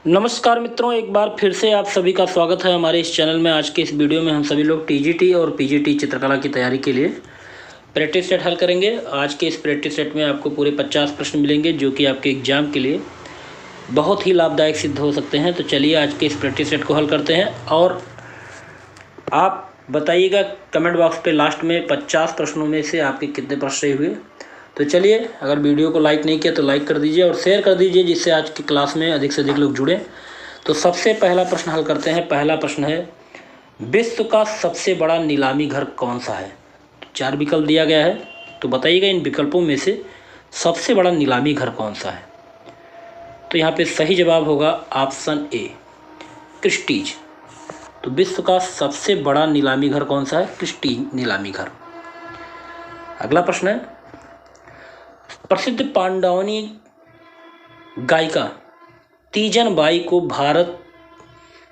नमस्कार मित्रों, एक बार फिर से आप सभी का स्वागत है हमारे इस चैनल में। आज के इस वीडियो में हम सभी लोग टीजीटी और पीजीटी चित्रकला की तैयारी के लिए प्रैक्टिस सेट हल करेंगे। आज के इस प्रैक्टिस सेट में आपको पूरे 50 प्रश्न मिलेंगे जो कि आपके एग्जाम के लिए बहुत ही लाभदायक सिद्ध हो सकते हैं। तो चलिए आज के इस प्रैक्टिस सेट को हल करते हैं और आप बताइएगा कमेंट बॉक्स पे लास्ट में 50 प्रश्नों में से आपके कितने प्रश्न सही हुए। तो चलिए, अगर वीडियो को लाइक नहीं किया तो लाइक कर दीजिए और शेयर कर दीजिए जिससे आज की क्लास में अधिक से अधिक लोग जुड़ें। तो सबसे पहला प्रश्न हल करते हैं। पहला प्रश्न है, विश्व का सबसे बड़ा नीलामी घर कौन सा है? 4 विकल्प दिया गया है, तो बताइएगा इन विकल्पों में से सबसे बड़ा नीलामी घर कौन सा है। तो यहाँ पे सही जवाब होगा ऑप्शन ए, क्रिस्टीज। तो विश्व का सबसे बड़ा नीलामी घर कौन सा है? क्रिस्टीज नीलामी घर। अगला प्रश्न है, प्रसिद्ध पांडवानी गायिका तीजन बाई को भारत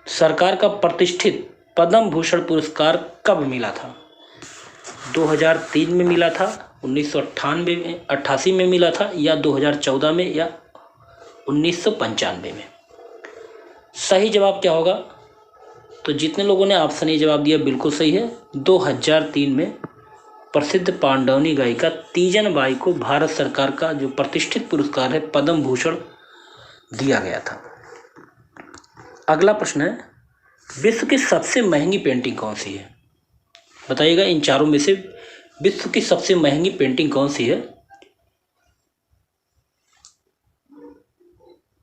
सरकार का प्रतिष्ठित पद्म भूषण पुरस्कार कब मिला था? 2003 में मिला था, 1988 में मिला था, या 2014 में, या 1995 में? सही जवाब क्या होगा? तो जितने लोगों ने ऑप्शन ए जवाब दिया बिल्कुल सही है। 2003 में प्रसिद्ध पांडवानी गायिका तीजन बाई को भारत सरकार का जो प्रतिष्ठित पुरस्कार है पद्म भूषण दिया गया था। अगला प्रश्न है, विश्व की सबसे महंगी पेंटिंग कौन सी है? बताइएगा इन चारों में से विश्व की सबसे महंगी पेंटिंग कौन सी है?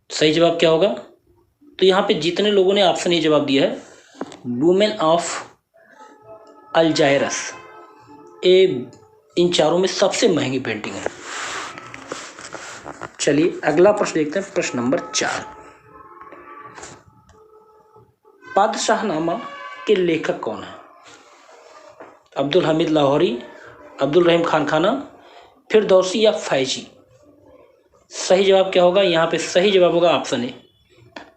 सही जवाब क्या होगा? तो यहाँ पे जितने लोगों ने ऑप्शन ए जवाब दिया है, वुमेन ऑफ अल्जायरस, ये इन चारों में सबसे महंगी पेंटिंग है। चलिए अगला प्रश्न देखते हैं, प्रश्न नंबर 4। बादशाहनामा के लेखक कौन है? अब्दुल हमीद लाहौरी, अब्दुल रहीम खान खाना, फिरदौसी, या फैजी? सही जवाब क्या होगा? यहाँ पे सही जवाब होगा ऑप्शन ए,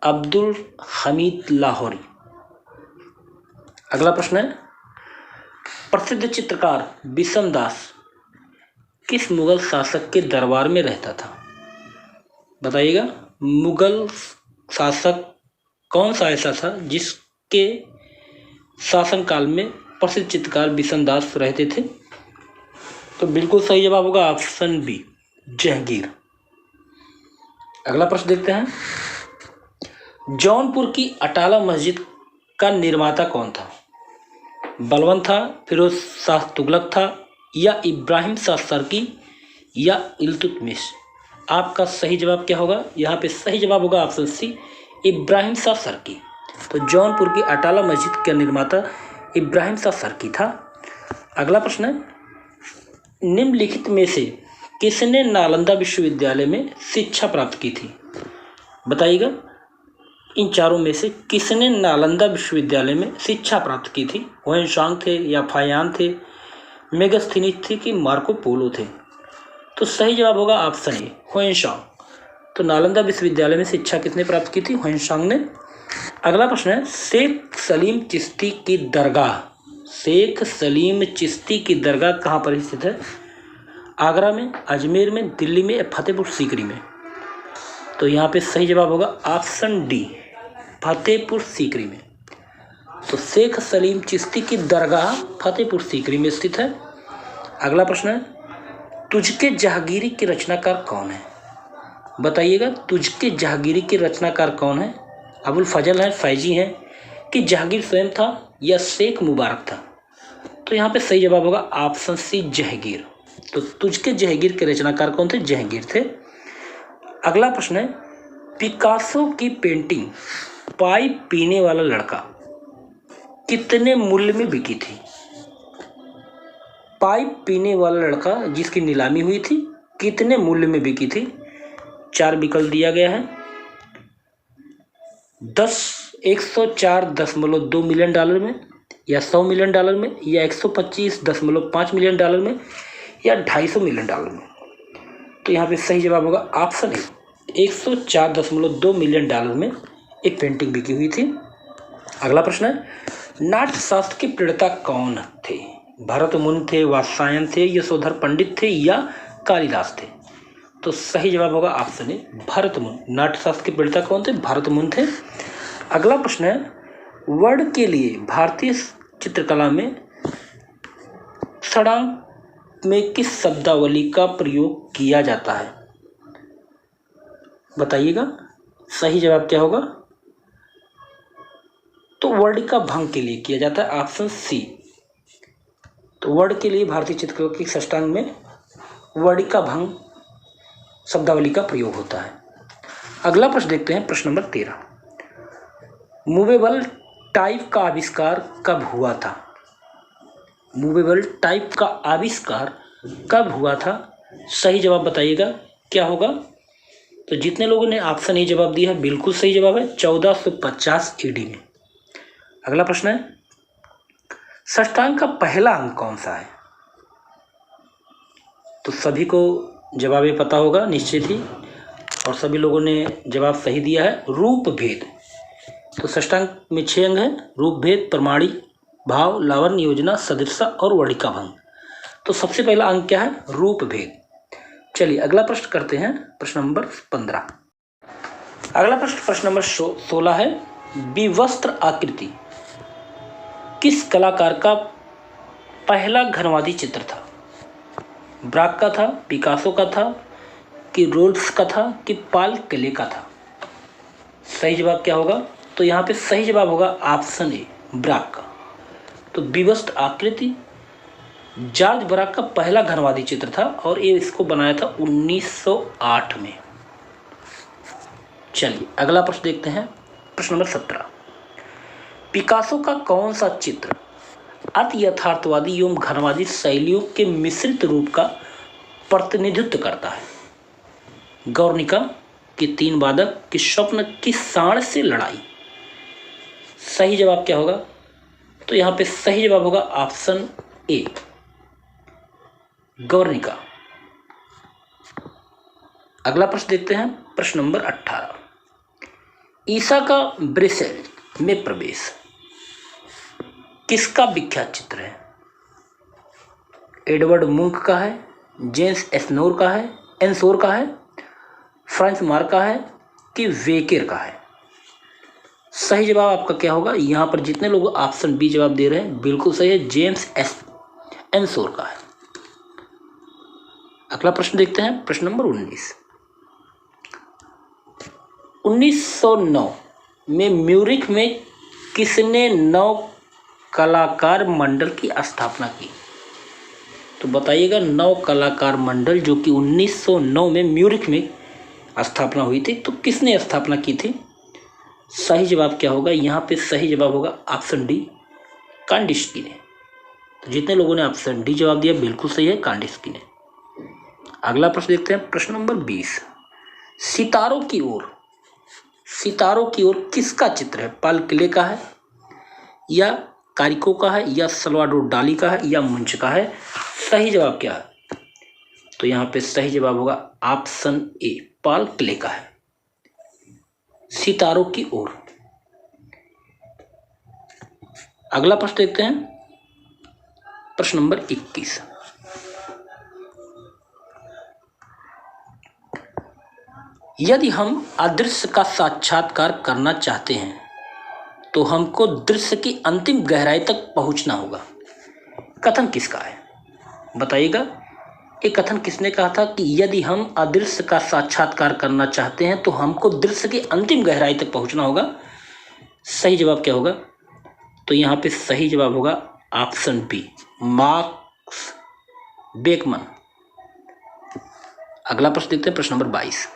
अब्दुल हमीद लाहौरी। अगला प्रश्न है, प्रसिद्ध चित्रकार बिशन दास किस मुगल शासक के दरबार में रहता था? बताइएगा मुगल शासक कौन सा ऐसा था जिसके शासनकाल में प्रसिद्ध चित्रकार बिशन दास रहते थे? तो बिल्कुल सही जवाब होगा ऑप्शन बी, जहांगीर। अगला प्रश्न देखते हैं, जौनपुर की अटाला मस्जिद का निर्माता कौन था? बलबन था, फिरोज शाह तुगलक था, या इब्राहिम शाह सरकी, या इल्तुतमिश? आपका सही जवाब क्या होगा? यहाँ पे सही जवाब होगा ऑप्शन सी, इब्राहिम शाह सरकी। तो जौनपुर की अटाला मस्जिद का निर्माता इब्राहिम शाह सरकी था। अगला प्रश्न है, निम्नलिखित में से किसने नालंदा विश्वविद्यालय में शिक्षा प्राप्त की थी? बताइएगा इन चारों में से किसने नालंदा विश्वविद्यालय में शिक्षा प्राप्त की थी? हुएनसांग थे, या फायान थे, मेगस्थनीज थे, कि मार्को पोलो थे? तो सही जवाब होगा ऑप्शन ए, हुएनसांग। तो नालंदा विश्वविद्यालय में शिक्षा किसने प्राप्त की थी? हुएनसांग ने। अगला प्रश्न है, शेख सलीम चिश्ती की दरगाह, शेख सलीम चिश्ती की दरगाह कहाँ पर स्थित है? आगरा में, अजमेर में, दिल्ली में, या फतेहपुर सीकरी में? तो यहाँ पे सही जवाब होगा ऑप्शन डी, फतेहपुर सीकरी में। तो शेख सलीम चिश्ती की दरगाह फतेहपुर सीकरी में स्थित है। अगला प्रश्न है, तुझके जहांगीरी के रचनाकार कौन है? बताइएगा तुझके जहांगीरी के रचनाकार कौन है? अबुल फजल है, फैजी हैं, कि जहांगीर स्वयं था, या शेख मुबारक था? तो यहाँ पे सही जवाब होगा ऑप्शन सी, जहांगीर। तो तुझके जहांगीर के रचनाकार कौन थे? जहांगीर थे। अगला प्रश्न है, पिकासो की पेंटिंग पाइप पीने वाला लड़का कितने मूल्य में बिकी थी? पाइप पीने वाला लड़का जिसकी नीलामी हुई थी कितने मूल्य में बिकी थी? 4 विकल्प दिया गया है, 104.2 मिलियन डॉलर में, या 100 मिलियन डॉलर में, या 125.5 मिलियन डॉलर में, या 250 मिलियन डॉलर में? तो यहाँ पे सही जवाब होगा ऑप्शन ए, 104.2 मिलियन डॉलर में एक पेंटिंग बिकी हुई थी। अगला प्रश्न है, नाट्य शास्त्र के प्रणेता कौन थे? भरत मुनि थे, वात्स्यायन थे, यशोधर पंडित थे, या कालिदास थे? तो सही जवाब होगा ऑप्शन ए भरतमुनि। नाट्यशास्त्र के प्रणेता कौन थे? भरतमुनि थे। अगला प्रश्न है, वर्ण के लिए भारतीय चित्रकला में षडांक में किस शब्दावली का प्रयोग किया जाता है? बताइएगा, सही जवाब क्या होगा? तो वर्णिका भंग के लिए किया जाता है, ऑप्शन सी। तो वर्ण के लिए भारतीय चित्रकला की षष्टांग में वर्णिका भंग शब्दावली का प्रयोग होता है। अगला प्रश्न देखते हैं, प्रश्न नंबर 13। मूवेबल टाइप का आविष्कार कब हुआ था? मूवेबल टाइप का आविष्कार कब हुआ था? सही जवाब बताइएगा क्या होगा? तो जितने लोगों ने ऑप्शन ए जवाब दिया है बिल्कुल सही जवाब है, 1450 ईडी में। अगला प्रश्न है, षष्टांग का पहला अंक कौन सा है? तो सभी को जवाब ये पता होगा निश्चित ही, और सभी लोगों ने जवाब सही दिया है, रूप भेद। तो षष्टांग में 6 अंग हैं, रूप भेद, प्रमाणी, भाव, लावण्य, योजना, सदृशता और वर्णिका भंग। तो सबसे पहला अंक क्या है? रूप भेद। चलिए अगला प्रश्न करते हैं, प्रश्न नंबर 15। अगला प्रश्न नंबर 16 है, विवस्त्र आकृति किस कलाकार का पहला घनवादी चित्र था? ब्राक का था, पिकासो का था, कि रोल्स का था, कि पाल क्ले का था? सही जवाब क्या होगा? तो यहाँ पे सही जवाब होगा ऑप्शन ए ब्राक का। तो विवस्त्र आकृति जॉर्ज ब्राक का पहला घनवादी चित्र था और ये इसको बनाया था 1908 में। चलिए अगला प्रश्न देखते हैं, प्रश्न नंबर 17। पिकासो का कौन सा चित्र अति यथार्थवादी एवं घनवादी शैलियों के मिश्रित रूप का प्रतिनिधित्व करता है? गौर्निका, कि 3 वादक, कि स्वप्न, की सांड से लड़ाई? सही जवाब क्या होगा? तो यहाँ पे सही जवाब होगा ऑप्शन ए गौर्निका। अगला प्रश्न देखते हैं, प्रश्न नंबर 18। ईसा का ब्रेसेल में प्रवेश किसका विख्यात चित्र है? एडवर्ड मुंक का है, जेम्स एस्नोर का है, एनसोर का है, फ्रांस मार का है, कि वेकेर का है? सही जवाब आपका क्या होगा? यहाँ पर जितने लोग ऑप्शन बी जवाब दे रहे हैं बिल्कुल सही है, जेम्स एनसोर का है। अगला प्रश्न देखते हैं, प्रश्न नंबर 19। 1909 में म्यूरिख में किसने नव कलाकार मंडल की स्थापना की? तो बताइएगा, नव कलाकार मंडल जो कि 1909 में म्यूरिख में स्थापना हुई थी, तो किसने स्थापना की थी? सही जवाब क्या होगा? यहाँ पे सही जवाब होगा ऑप्शन डी कांडिस्की ने। तो जितने लोगों ने ऑप्शन डी जवाब दिया बिल्कुल सही है, कांडिस्की ने। अगला प्रश्न देखते हैं, प्रश्न नंबर 20। सितारों की ओर किसका चित्र है? पाल क्ले का है, या कारिको का है, या सल्वाडोर डाली का है, या मुंच का है? सही जवाब क्या है? तो यहाँ पे सही जवाब होगा ऑप्शन ए पाल क्ले का है, सितारों की ओर। अगला प्रश्न देखते हैं, प्रश्न नंबर 21। यदि हम अदृश्य का साक्षात्कार करना चाहते हैं तो हमको दृश्य की अंतिम गहराई तक पहुंचना होगा। कथन किसका है? बताइएगा, ये कथन किसने कहा था कि यदि हम अदृश्य का साक्षात्कार करना चाहते हैं तो हमको दृश्य की अंतिम गहराई तक पहुंचना होगा? सही जवाब क्या होगा? तो यहाँ पे सही जवाब होगा ऑप्शन बी मार्क्स बेकमन। अगला प्रश्न देखते हैं, प्रश्न नंबर 22।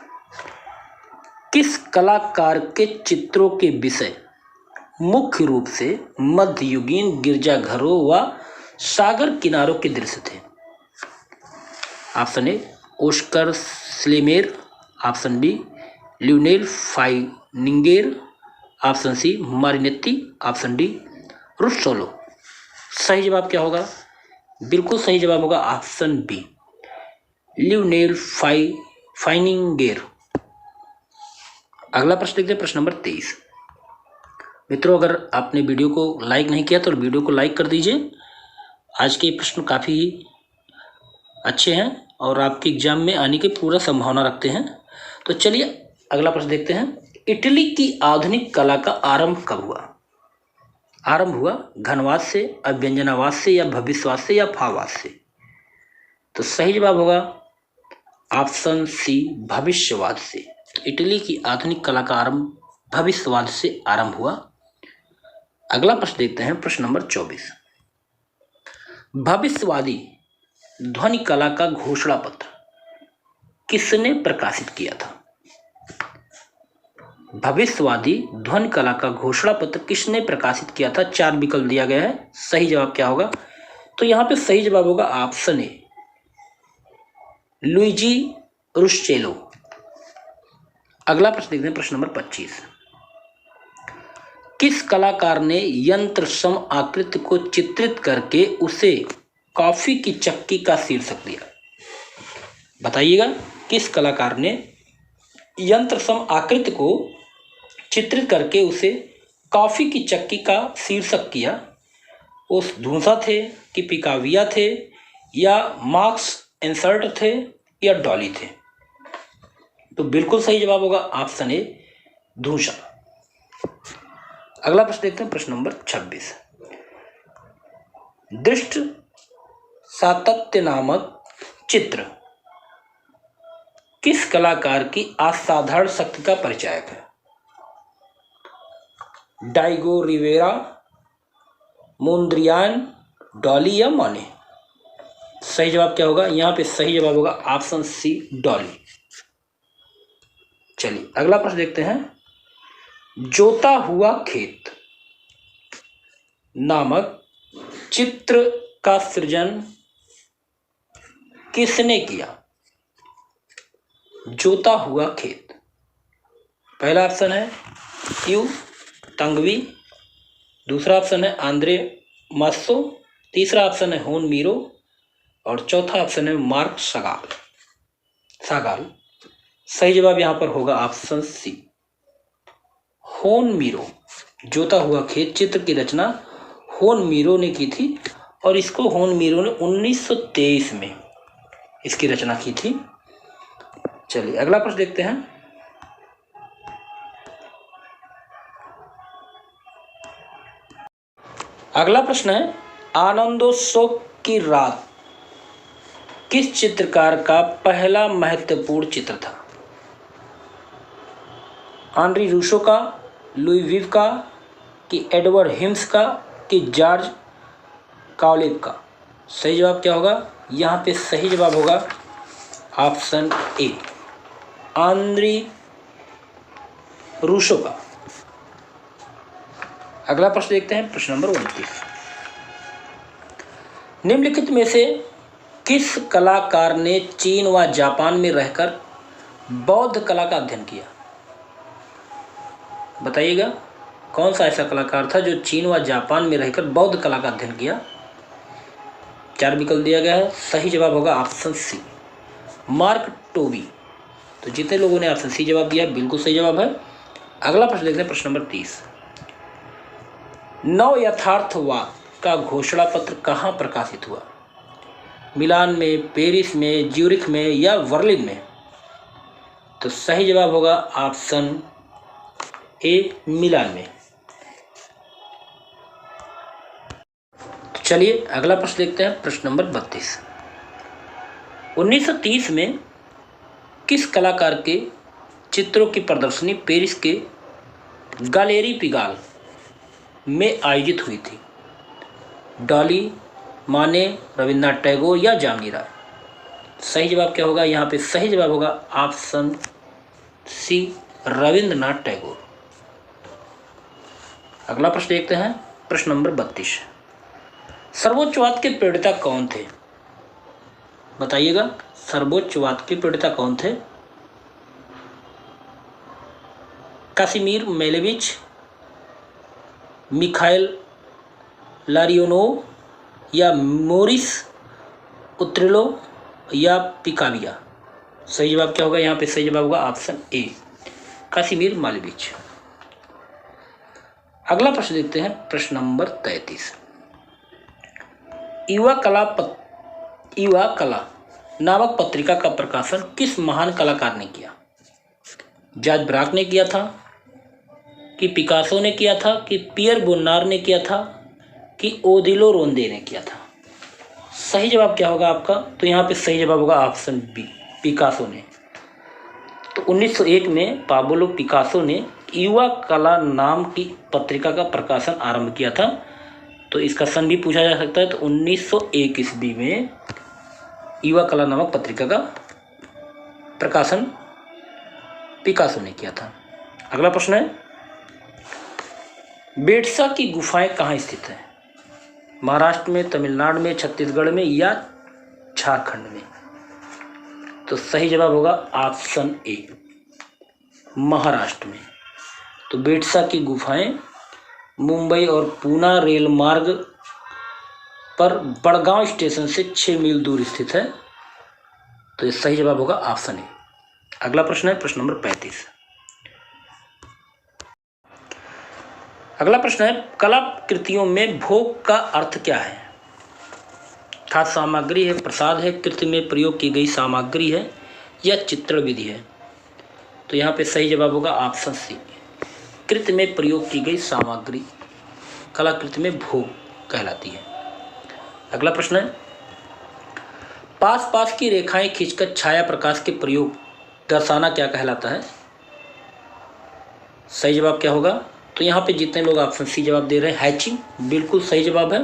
किस कलाकार के चित्रों के विषय मुख्य रूप से मध्ययुगीन गिरजाघरों व सागर किनारों के दृश्य थे? Option A Oskar Schlemmer, option B Lyonel Feininger, option C Marinetti, option D Russolo. सही जवाब क्या होगा? बिल्कुल सही जवाब होगा ऑप्शन बी लियोनेल फाइनिंगेर। अगला प्रश्न देखते हैं, प्रश्न नंबर 23। मित्रों, अगर आपने वीडियो को लाइक नहीं किया तो वीडियो को लाइक कर दीजिए। आज के प्रश्न काफ़ी अच्छे हैं और आपके एग्जाम में आने की पूरा संभावना रखते हैं। तो चलिए अगला प्रश्न देखते हैं। इटली की आधुनिक कला का आरंभ कब हुआ? आरंभ हुआ घनवाद से, अभ्यंजनावाद से, या भविष्यवाद से, या भाववाद से? तो सही जवाब होगा ऑप्शन सी, भविष्यवाद से। इटली की आधुनिक कला का आरंभ भविष्यवाद से आरंभ हुआ। अगला प्रश्न देखते हैं, प्रश्न नंबर 24। भविष्यवादी ध्वनि कला का घोषणा पत्र किसने प्रकाशित किया था? भविष्यवादी ध्वनि कला का घोषणा पत्र किसने प्रकाशित किया था? 4 विकल्प दिया गया है। सही जवाब क्या होगा? तो यहां पे सही जवाब होगा ऑप्शन ए, लुइजी रुस्चेलो। अगला प्रश्न देखते हैं, प्रश्न नंबर 25। किस कलाकार ने यंत्र सम आकृति को चित्रित करके उसे कॉफी की चक्की का शीर्षक दिया? बताइएगा, किस कलाकार ने यंत्र सम आकृति को चित्रित करके उसे कॉफी की चक्की का शीर्षक किया? उस धूसा थे कि पिकाविया थे, या मार्क्स एंसर्ट थे, या डॉली थे? तो बिल्कुल सही जवाब होगा ऑप्शन ए, धूसा। अगला प्रश्न देखते हैं, प्रश्न नंबर 26। दृष्ट सातत्य नामक चित्र किस कलाकार की असाधारण शक्ति का परिचायक है? डाइगो रिवेरा, मोन्द्रियान, डॉली, या माने? सही जवाब क्या होगा? यहां पे सही जवाब होगा ऑप्शन सी, डॉली। चलिए अगला प्रश्न देखते हैं। जोता हुआ खेत नामक चित्र का सृजन किसने किया? जोता हुआ खेत, पहला ऑप्शन है यू तंगवी, दूसरा ऑप्शन है आंद्रे मास्सो, तीसरा ऑप्शन है होन मीरो, और चौथा ऑप्शन है मार्क सागाल। सही जवाब यहां पर होगा ऑप्शन सी, होन मीरो। जोता हुआ खेत चित्र की रचना होन मीरो ने की थी, और इसको होन मीरो ने 1923 में इसकी रचना की थी। चलिए अगला प्रश्न देखते हैं। अगला प्रश्न है, आनंदोत्सव की रात किस चित्रकार का पहला महत्वपूर्ण चित्र था? आनरी रूसो का, लुई विव का, कि एडवर्ड हिम्स का, कि जॉर्ज काउलेब का? सही जवाब क्या होगा? यहाँ पे सही जवाब होगा ऑप्शन ए, आनरी रूसो का। अगला प्रश्न देखते हैं, प्रश्न नंबर 29। निम्नलिखित में से किस कलाकार ने चीन व जापान में रहकर बौद्ध कला का अध्ययन किया? बताइएगा, कौन सा ऐसा कलाकार था जो चीन व जापान में रहकर बौद्ध कला का अध्ययन किया? 4 विकल्प दिया गया है। सही जवाब होगा ऑप्शन सी, मार्क टोबी। तो जितने लोगों ने ऑप्शन सी जवाब दिया बिल्कुल सही जवाब है। अगला प्रश्न देखते हैं, प्रश्न नंबर 30। नव यथार्थवाद का घोषणा पत्र कहाँ प्रकाशित हुआ? मिलान में, पेरिस में, ज्यूरिख में, या बर्लिन में? तो सही जवाब होगा ऑप्शन ए, मिलान में। तो चलिए अगला प्रश्न देखते हैं, प्रश्न नंबर 32। 1930 में किस कलाकार के चित्रों की प्रदर्शनी पेरिस के गैलेरी पिगाल में आयोजित हुई थी? डॉली, माने, रविन्द्रनाथ टैगोर, या जामिनी राय? सही जवाब क्या होगा? यहाँ पे सही जवाब होगा ऑप्शन सी, रविन्द्रनाथ टैगोर। अगला प्रश्न देखते हैं, प्रश्न नंबर 32। सर्वोच्चवाद के प्रणेता कौन थे? बताइएगा, सर्वोच्चवाद के प्रणेता कौन थे? कासिमिर मेलेविच, मिखाइल लारियोनोव, या मोरिस उत्रेलो, या पिकाविया? सही जवाब क्या होगा? यहाँ पे सही जवाब होगा ऑप्शन ए, कासिमिर मालेविच। अगला प्रश्न देखते हैं, प्रश्न नंबर 33। युवा कला नामक पत्रिका का प्रकाशन किस महान कलाकार ने किया? जॉर्ज ब्राक ने किया था, कि पिकासो ने किया था, कि पियर बोनार ने किया था, कि ओदिलो रोंदे ने किया था? सही जवाब क्या होगा आपका? तो यहाँ पे सही जवाब होगा ऑप्शन बी, पिकासो ने। तो 1901 में पाब्लो पिकासो ने युवा कला नाम की पत्रिका का प्रकाशन आरंभ किया था। तो इसका सन भी पूछा जा सकता है। तो 1901 ईस्वी में युवा कला नामक पत्रिका का प्रकाशन पिकासो ने किया था। अगला प्रश्न है, बेटसा की गुफाएं कहाँ स्थित हैं? महाराष्ट्र में, तमिलनाडु में, छत्तीसगढ़ में या झारखंड में? तो सही जवाब होगा ऑप्शन ए, महाराष्ट्र में। तो बेटसा की गुफाएं मुंबई और पूना रेल मार्ग पर बड़गांव स्टेशन से 6 मील दूर स्थित है। तो ये सही जवाब होगा ऑप्शन ए। अगला प्रश्न है प्रश्न नंबर 35। अगला प्रश्न है, कलाकृतियों में भोग का अर्थ क्या है? खाद्य सामग्री है, प्रसाद है, कृत्य में प्रयोग की गई सामग्री है या चित्रण विधि है? तो यहाँ पे सही जवाब होगा ऑप्शन सी, कृत्य में प्रयोग की गई सामग्री कलाकृति में भोग कहलाती है। अगला प्रश्न है, पास पास की रेखाएं खींचकर छाया प्रकाश के प्रयोग दर्शाना क्या कहलाता है? सही जवाब क्या होगा? तो यहाँ पे जितने लोग ऑप्शन सी जवाब दे रहे हैं, हैचिंग, बिल्कुल सही जवाब है।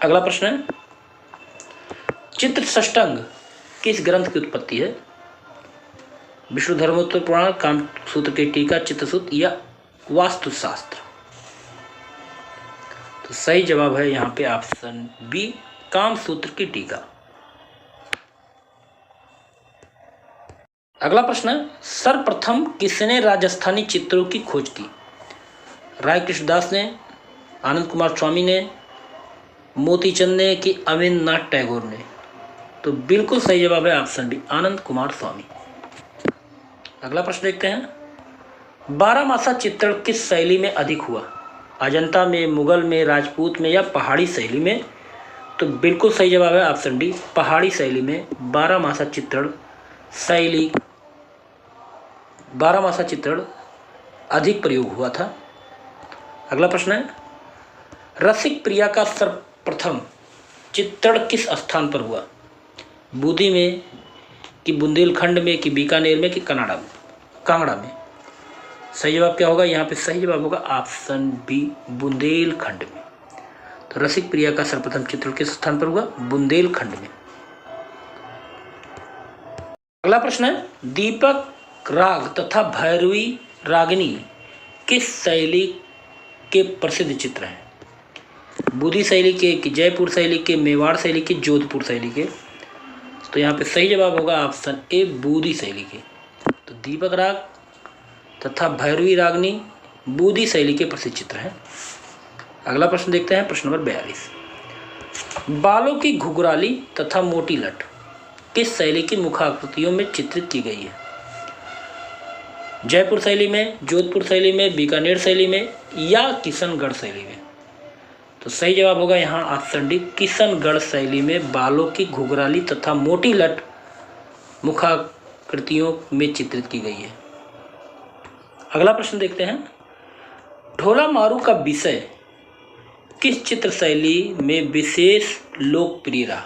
अगला प्रश्न है, चित्र षष्टांग किस ग्रंथ की उत्पत्ति है? विष्णु धर्मोत्तर पुराण, कामसूत्र की टीका, चित्रसूत्र या वास्तुशास्त्र? तो सही जवाब है यहाँ पे ऑप्शन बी, कामसूत्र की टीका। अगला प्रश्न है, सर्वप्रथम किसने राजस्थानी चित्रों की खोज की? राय कृष्णदास ने, आनंद कुमार स्वामी ने, मोतीचंद ने, कि अविन्द्रनाथ टैगोर ने? तो बिल्कुल सही जवाब है ऑप्शन बी, आनंद कुमार स्वामी। अगला प्रश्न देखते हैं, बारहमासा चित्रण किस शैली में अधिक हुआ? अजंता में, मुगल में, राजपूत में या पहाड़ी शैली में? तो बिल्कुल सही जवाब है ऑप्शन डी, पहाड़ी शैली में बारहमासा चित्रण शैली, बारहमासा चित्रण अधिक प्रयोग हुआ था। अगला प्रश्न है, रसिक प्रिया का सर्वप्रथम चित्रण किस स्थान पर हुआ? बूंदी में, कि बुंदेलखंड में, कि बीकानेर में, कि कांगड़ा में? सही जवाब क्या होगा? यहाँ पे सही जवाब होगा ऑप्शन बी, बुंदेलखंड में। तो रसिक प्रिया का सर्वप्रथम चित्रण किस स्थान पर हुआ? बुंदेलखंड में। अगला प्रश्न है, दीपक राग तथा भैरवी रागिनी किस शैली के प्रसिद्ध चित्र हैं? बूंदी शैली के, कि जयपुर शैली के, मेवाड़ शैली के, जोधपुर शैली के? तो यहाँ पे सही जवाब होगा ऑप्शन ए, बूंदी शैली के। तो दीपक राग तथा भैरवी रागिनी बूंदी शैली के प्रसिद्ध चित्र हैं। अगला प्रश्न देखते हैं प्रश्न नंबर 42। बालों की घुघराली तथा मोटी लट किस शैली की मुखाकृतियों में चित्रित की गई है? जयपुर शैली में, जोधपुर शैली में, बीकानेर शैली में या किशनगढ़ शैली में? तो सही जवाब होगा यहाँ ऑप्शन डी, किशनगढ़ शैली में बालों की घुघराली तथा मोटी लट मुखाकृतियों में चित्रित की गई है। अगला प्रश्न देखते हैं, ढोला मारू का विषय किस चित्र शैली में विशेष लोकप्रिय रहा?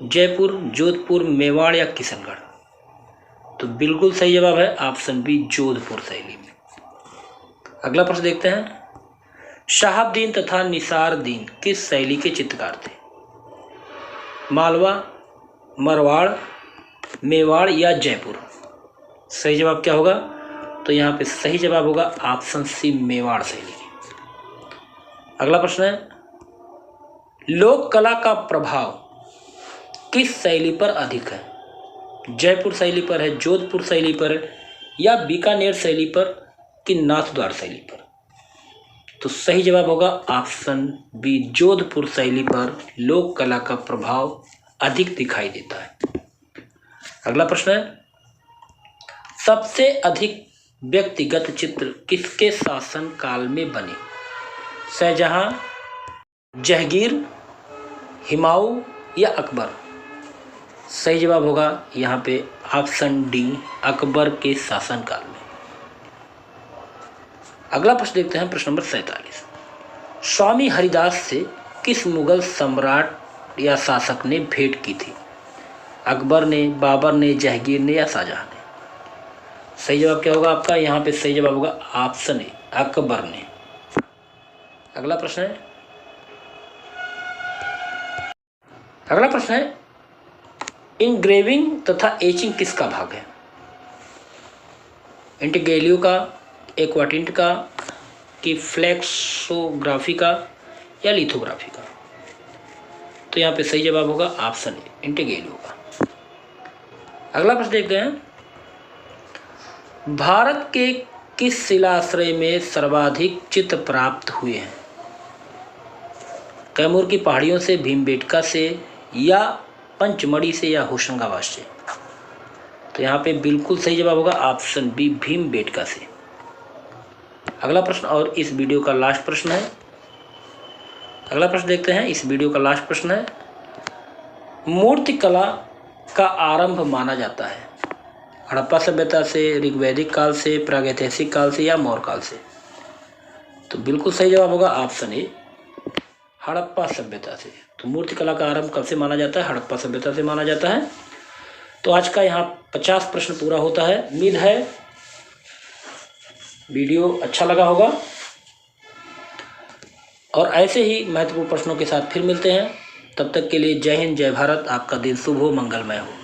जयपुर, जोधपुर, मेवाड़ या किशनगढ़? तो बिल्कुल सही जवाब है ऑप्शन बी, जोधपुर शैली में। अगला प्रश्न देखते हैं, शहाबुद्दीन तथा निसारुद्दीन किस शैली के चित्रकार थे? मालवा, मरवाड़, मेवाड़ या जयपुर? सही जवाब क्या होगा? तो यहाँ पे सही जवाब होगा ऑप्शन सी, मेवाड़ शैली। अगला प्रश्न है, लोक कला का प्रभाव किस शैली पर अधिक है? जयपुर शैली पर है, जोधपुर शैली पर या बीकानेर शैली पर, कि नाथद्वार शैली पर? तो सही जवाब होगा ऑप्शन बी, जोधपुर शैली पर लोक कला का प्रभाव अधिक दिखाई देता है। अगला प्रश्न है, सबसे अधिक व्यक्तिगत चित्र किसके शासन काल में बने? शाहजहां, जहांगीर, हुमायूं या अकबर? सही जवाब होगा यहाँ पे ऑप्शन डी, अकबर के शासनकाल में। अगला प्रश्न देखते हैं, प्रश्न नंबर 47। स्वामी हरिदास से किस मुगल सम्राट या शासक ने भेंट की थी? अकबर ने, बाबर ने, जहांगीर ने या शाहजहां ने? सही जवाब क्या होगा आपका? यहाँ पे सही जवाब होगा ऑप्शन ए, अकबर ने। अगला प्रश्न है, इंग्रेविंग तथा एचिंग किसका भाग है? इंटीग्रेलियो का, एक्वाटिंट का, कि फ्लेक्सोग्राफी का या लिथोग्राफी का? तो यहाँ पे सही जवाब होगा ऑप्शन ए, इंटीग्रेलियो का। अगला प्रश्न देखते हैं, भारत के किस शिलाश्रय में सर्वाधिक चित्र प्राप्त हुए हैं? कैमूर की पहाड़ियों से, भीमबेटका से, या पंचमढ़ी से, या होशंगाबाद से? तो यहाँ पे बिल्कुल सही जवाब होगा ऑप्शन बी, भीमबेटका से। अगला प्रश्न और इस वीडियो का लास्ट प्रश्न है। अगला प्रश्न देखते हैं, इस वीडियो का लास्ट प्रश्न है, मूर्तिकला का आरंभ माना जाता है हड़प्पा सभ्यता से, ऋग्वैदिक काल से, प्रागैतिहासिक काल से, या मौर्य काल से? तो बिल्कुल सही जवाब होगा ऑप्शन ए, हड़प्पा सभ्यता से। तो मूर्तिकला का आरंभ कब से माना जाता है? हड़प्पा सभ्यता से माना जाता है। तो आज का यहाँ 50 प्रश्न पूरा होता है। उम्मीद है वीडियो अच्छा लगा होगा और ऐसे ही महत्वपूर्ण प्रश्नों के साथ फिर मिलते हैं। तब तक के लिए जय हिंद, जय भारत। आपका दिन शुभ हो, मंगलमय हो।